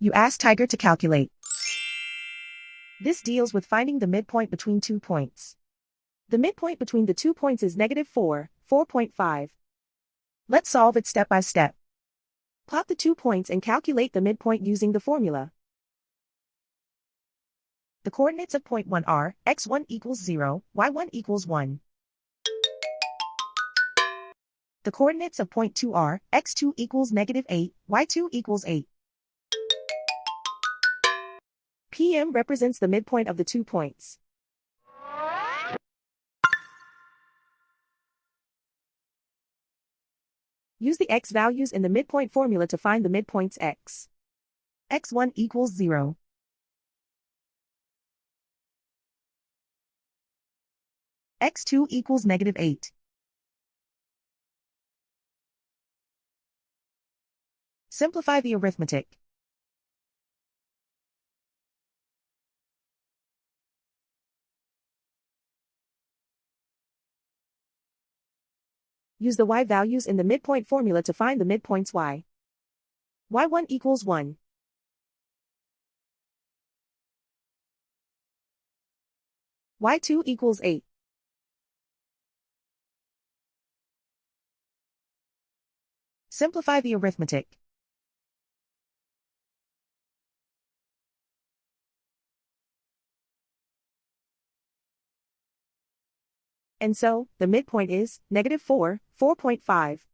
You ask Tiger to calculate. This deals with finding the midpoint between 2 points. The midpoint between the 2 points is -4, 4.5. Let's solve it step by step. Plot the 2 points and calculate the midpoint using the formula. The coordinates of point 1 are x1 equals 0, y1 equals 1. The coordinates of point 2 are x2 equals -8, y2 equals 8. PM represents the midpoint of the 2 points. Use the x values in the midpoint formula to find the midpoints x. x1 equals 0. x2 equals -8. Simplify the arithmetic. Use the y values in the midpoint formula to find the midpoints y. y1 equals 1. y2 equals 8. Simplify the arithmetic. And so, the midpoint is -4, 4.5.